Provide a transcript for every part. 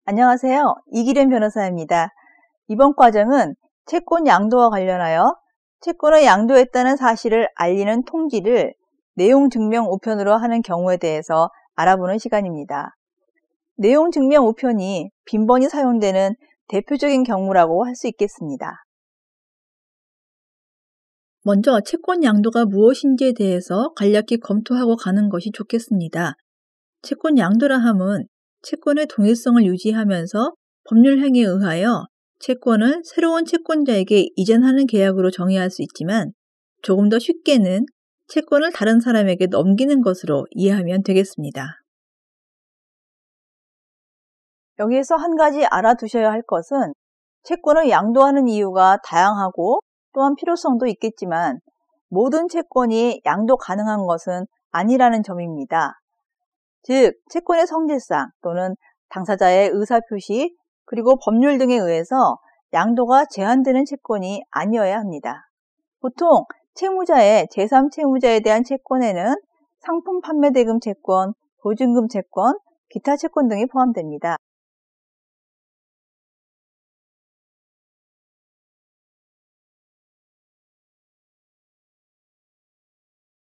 안녕하세요. 이기련 변호사입니다. 이번 과정은 채권 양도와 관련하여 채권을 양도했다는 사실을 알리는 통지를 내용 증명 우편으로 하는 경우에 대해서 알아보는 시간입니다. 내용 증명 우편이 빈번히 사용되는 대표적인 경우라고 할 수 있겠습니다. 먼저 채권 양도가 무엇인지에 대해서 간략히 검토하고 가는 것이 좋겠습니다. 채권 양도라 함은 채권의 동일성을 유지하면서 법률 행위에 의하여 채권을 새로운 채권자에게 이전하는 계약으로 정의할 수 있지만 조금 더 쉽게는 채권을 다른 사람에게 넘기는 것으로 이해하면 되겠습니다. 여기에서 한 가지 알아두셔야 할 것은 채권을 양도하는 이유가 다양하고 또한 필요성도 있겠지만 모든 채권이 양도 가능한 것은 아니라는 점입니다. 즉, 채권의 성질상 또는 당사자의 의사표시 그리고 법률 등에 의해서 양도가 제한되는 채권이 아니어야 합니다. 보통 채무자의 제3채무자에 대한 채권에는 상품 판매 대금 채권, 보증금 채권, 기타 채권 등이 포함됩니다.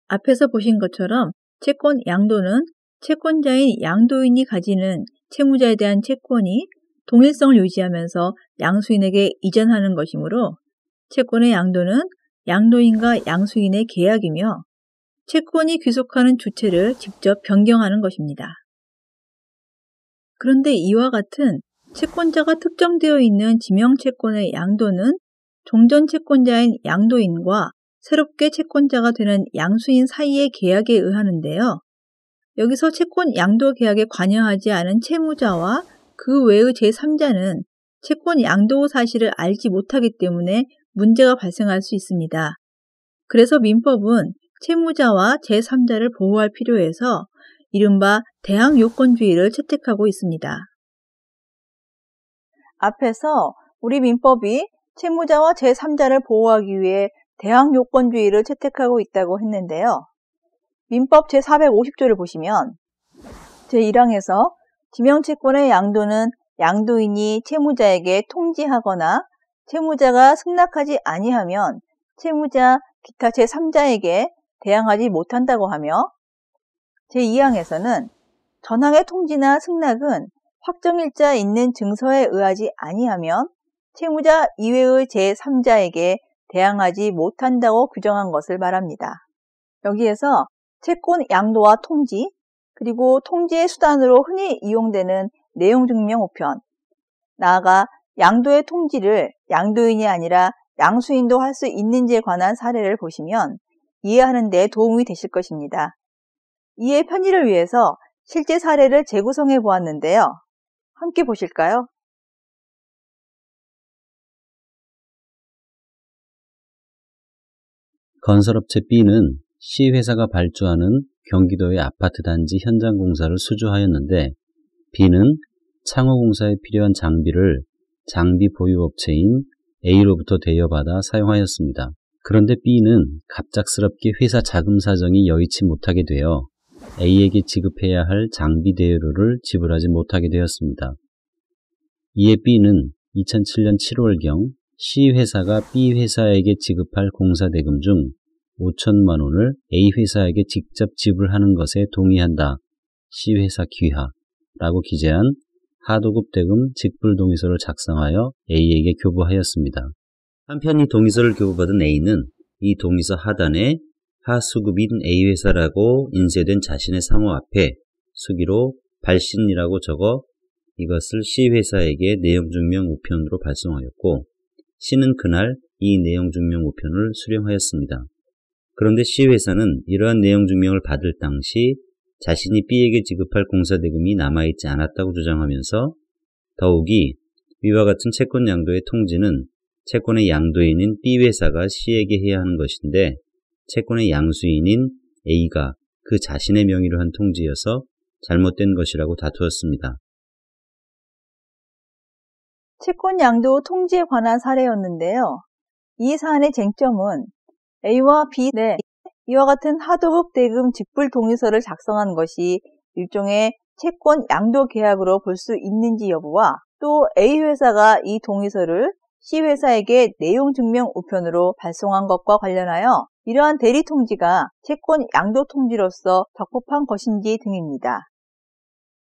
앞에서 보신 것처럼 채권 양도는 채권자인 양도인이 가지는 채무자에 대한 채권이 동일성을 유지하면서 양수인에게 이전하는 것이므로 채권의 양도는 양도인과 양수인의 계약이며 채권이 귀속하는 주체를 직접 변경하는 것입니다. 그런데 이와 같은 채권자가 특정되어 있는 지명채권의 양도는 종전 채권자인 양도인과 새롭게 채권자가 되는 양수인 사이의 계약에 의하는데요. 여기서 채권 양도 계약에 관여하지 않은 채무자와 그 외의 제3자는 채권 양도 사실을 알지 못하기 때문에 문제가 발생할 수 있습니다. 그래서 민법은 채무자와 제3자를 보호할 필요에서 이른바 대항요건주의를 채택하고 있습니다. 앞에서 우리 민법이 채무자와 제3자를 보호하기 위해 대항요건주의를 채택하고 있다고 했는데요. 민법 제450조를 보시면 제1항에서 지명채권의 양도는 양도인이 채무자에게 통지하거나 채무자가 승낙하지 아니하면 채무자 기타 제3자에게 대항하지 못한다고 하며 제2항에서는 전항의 통지나 승낙은 확정일자 있는 증서에 의하지 아니하면 채무자 이외의 제3자에게 대항하지 못한다고 규정한 것을 말합니다. 여기에서 채권 양도와 통지, 그리고 통지의 수단으로 흔히 이용되는 내용증명 우편, 나아가 양도의 통지를 양도인이 아니라 양수인도 할 수 있는지에 관한 사례를 보시면 이해하는 데 도움이 되실 것입니다. 이해 편의를 위해서 실제 사례를 재구성해 보았는데요. 함께 보실까요? 건설업체 B는 C회사가 발주하는 경기도의 아파트 단지 현장 공사를 수주하였는데 B는 창호공사에 필요한 장비를 장비 보유업체인 A로부터 대여받아 사용하였습니다. 그런데 B는 갑작스럽게 회사 자금 사정이 여의치 못하게 되어 A에게 지급해야 할 장비 대여료를 지불하지 못하게 되었습니다. 이에 B는 2007년 7월경 C회사가 B회사에게 지급할 공사대금 중 5천만 원을 A회사에게 직접 지불하는 것에 동의한다. C회사 귀하라고 기재한 하도급 대금 직불동의서를 작성하여 A에게 교부하였습니다. 한편 이 동의서를 교부받은 A는 이 동의서 하단에 하수급인 A회사라고 인쇄된 자신의 상호 앞에 수기로 발신이라고 적어 이것을 C회사에게 내용증명 우편으로 발송하였고 C는 그날 이 내용증명 우편을 수령하였습니다. 그런데 C회사는 이러한 내용증명을 받을 당시 자신이 B에게 지급할 공사대금이 남아있지 않았다고 주장하면서 더욱이 위와 같은 채권 양도의 통지는 채권의 양도인인 B회사가 C에게 해야 하는 것인데 채권의 양수인인 A가 그 자신의 명의로 한 통지여서 잘못된 것이라고 다투었습니다. 채권 양도 통지에 관한 사례였는데요. 이 사안의 쟁점은 A와 B 내 이와 같은 하도급 대금 직불 동의서를 작성한 것이 일종의 채권 양도 계약으로 볼 수 있는지 여부와 또 A회사가 이 동의서를 C회사에게 내용 증명 우편으로 발송한 것과 관련하여 이러한 대리 통지가 채권 양도 통지로서 적법한 것인지 등입니다.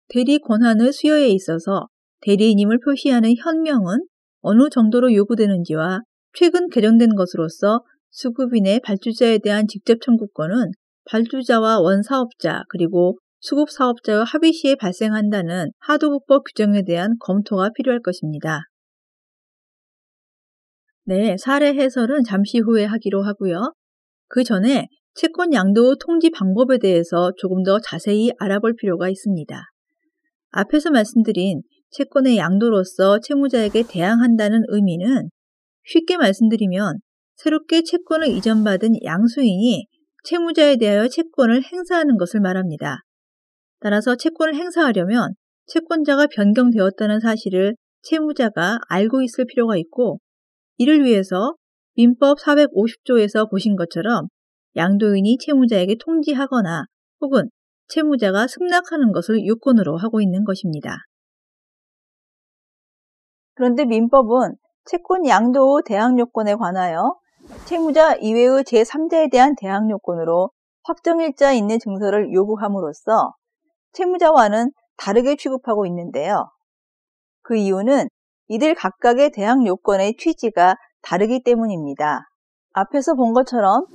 대리 권한의 수여에 있어서 대리인임을 표시하는 현명은 어느 정도로 요구되는지와 최근 개정된 것으로서 수급인의 발주자에 대한 직접 청구권은 발주자와 원사업자 그리고 수급사업자의 합의 시에 발생한다는 하도급법 규정에 대한 검토가 필요할 것입니다. 네, 사례 해설은 잠시 후에 하기로 하고요. 그 전에 채권 양도 통지 방법에 대해서 조금 더 자세히 알아볼 필요가 있습니다. 앞에서 말씀드린 채권의 양도로서 채무자에게 대항한다는 의미는 쉽게 말씀드리면 새롭게 채권을 이전받은 양수인이 채무자에 대하여 채권을 행사하는 것을 말합니다. 따라서 채권을 행사하려면 채권자가 변경되었다는 사실을 채무자가 알고 있을 필요가 있고 이를 위해서 민법 450조에서 보신 것처럼 양도인이 채무자에게 통지하거나 혹은 채무자가 승낙하는 것을 요건으로 하고 있는 것입니다. 그런데 민법은 채권 양도 후 대항 요건에 관하여 채무자 이외의 제3자에 대한 대항 요건으로 확정일자 있는 증서를 요구함으로써 채무자와는 다르게 취급하고 있는데요. 그 이유는 이들 각각의 대항 요건의 취지가 다르기 때문입니다. 앞에서 본 것처럼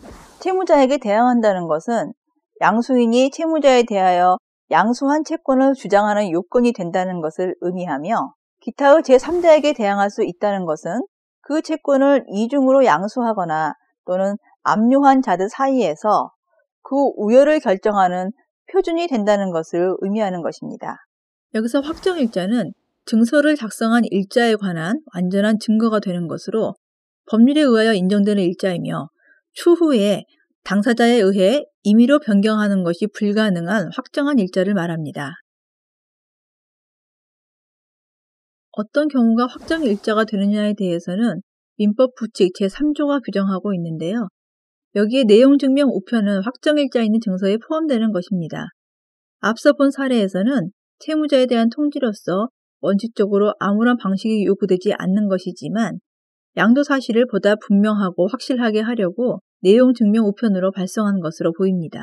채무자에게 대항한다는 것은 양수인이 채무자에 대하여 양수한 채권을 주장하는 요건이 된다는 것을 의미하며 기타의 제3자에게 대항할 수 있다는 것은 그 채권을 이중으로 양수하거나 또는 압류한 자들 사이에서 그 우여를 결정하는 표준이 된다는 것을 의미하는 것입니다. 여기서 확정일자는 증서를 작성한 일자에 관한 완전한 증거가 되는 것으로 법률에 의하여 인정되는 일자이며 추후에 당사자에 의해 임의로 변경하는 것이 불가능한 확정한 일자를 말합니다. 어떤 경우가 확정일자가 되느냐에 대해서는 민법 부칙 제3조가 규정하고 있는데요. 여기에 내용증명 우편은 확정일자 있는 증서에 포함되는 것입니다. 앞서 본 사례에서는 채무자에 대한 통지로서 원칙적으로 아무런 방식이 요구되지 않는 것이지만 양도 사실을 보다 분명하고 확실하게 하려고 내용 증명 우편으로 발송한 것으로 보입니다.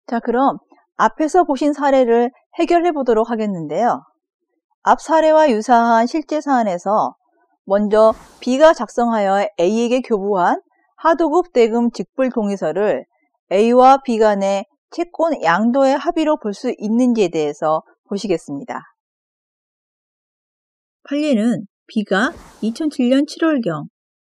자, 그럼 앞에서 보신 사례를 해결해 보도록 하겠는데요. 앞 사례와 유사한 실제 사안에서 먼저 B가 작성하여 A에게 교부한 하도급 대금 직불 동의서를 A와 B 간의 채권 양도의 합의로 볼 수 있는지에 대해서 보시겠습니다. 판례는 B가 2007년 7월경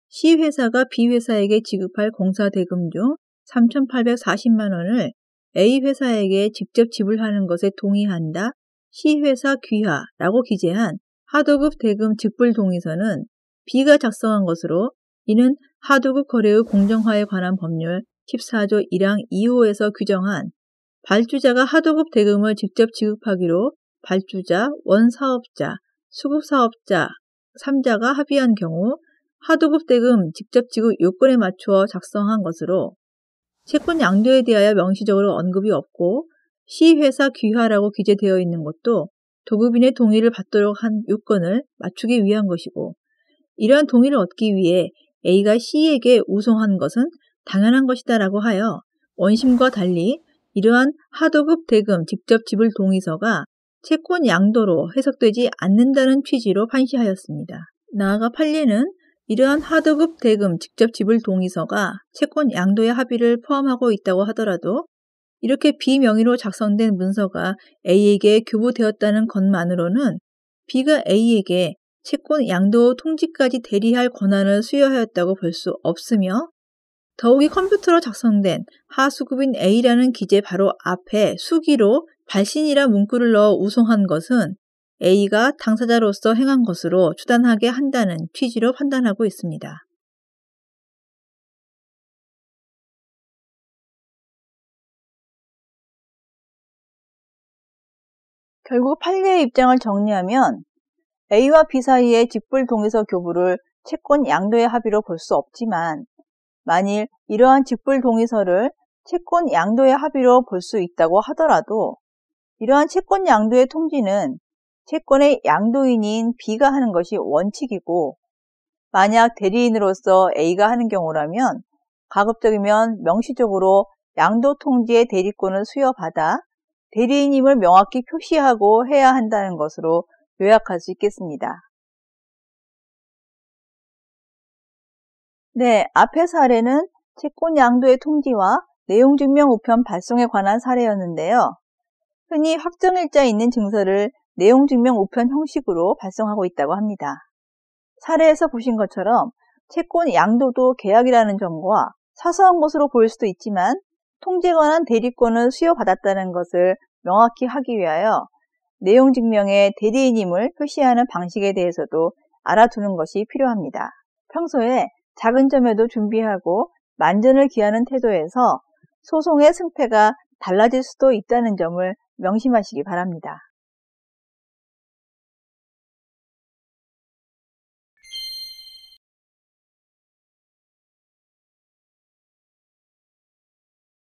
C회사가 B회사에게 지급할 공사대금 중 3,840만 원을 A회사에게 직접 지불하는 것에 동의한다. C회사 귀하라고 기재한 하도급 대금 직불 동의서는 B가 작성한 것으로 이는 하도급 거래의 공정화에 관한 법률 14조 1항 2호에서 규정한 발주자가 하도급 대금을 직접 지급하기로 발주자, 원사업자, 수급사업자 3자가 합의한 경우 하도급 대금 직접 지급 요건에 맞추어 작성한 것으로 채권 양도에 대하여 명시적으로 언급이 없고 C회사 귀하라고 기재되어 있는 것도 도급인의 동의를 받도록 한 요건을 맞추기 위한 것이고 이러한 동의를 얻기 위해 A가 C에게 우송한 것은 당연한 것이다라고 하여 원심과 달리 이러한 하도급 대금 직접 지불 동의서가 채권 양도로 해석되지 않는다는 취지로 판시하였습니다. 나아가 판례는 이러한 하도급 대금 직접 지불 동의서가 채권 양도의 합의를 포함하고 있다고 하더라도 이렇게 비명의로 작성된 문서가 A에게 교부되었다는 것만으로는 B가 A에게 채권 양도 통지까지 대리할 권한을 수여하였다고 볼 수 없으며 더욱이 컴퓨터로 작성된 하수급인 A라는 기재 바로 앞에 수기로 발신이라 문구를 넣어 우송한 것은 A가 당사자로서 행한 것으로 추단하게 한다는 취지로 판단하고 있습니다. 결국 판례의 입장을 정리하면 A와 B 사이의 직불 동의서 교부를 채권 양도의 합의로 볼 수 없지만 만일 이러한 직불 동의서를 채권 양도의 합의로 볼 수 있다고 하더라도 이러한 채권 양도의 통지는 채권의 양도인인 B가 하는 것이 원칙이고, 만약 대리인으로서 A가 하는 경우라면 가급적이면 명시적으로 양도 통지의 대리권을 수여받아 대리인임을 명확히 표시하고 해야 한다는 것으로 요약할 수 있겠습니다. 네, 앞의 사례는 채권 양도의 통지와 내용증명 우편 발송에 관한 사례였는데요. 흔히 확정일자 있는 증서를 내용증명 우편 형식으로 발송하고 있다고 합니다. 사례에서 보신 것처럼 채권 양도도 계약이라는 점과 사소한 것으로 보일 수도 있지만 통지에 관한 대리권을 수여받았다는 것을 명확히 하기 위하여 내용증명에 대리인임을 표시하는 방식에 대해서도 알아두는 것이 필요합니다. 평소에 작은 점에도 준비하고 만전을 기하는 태도에서 소송의 승패가 달라질 수도 있다는 점을 명심하시기 바랍니다.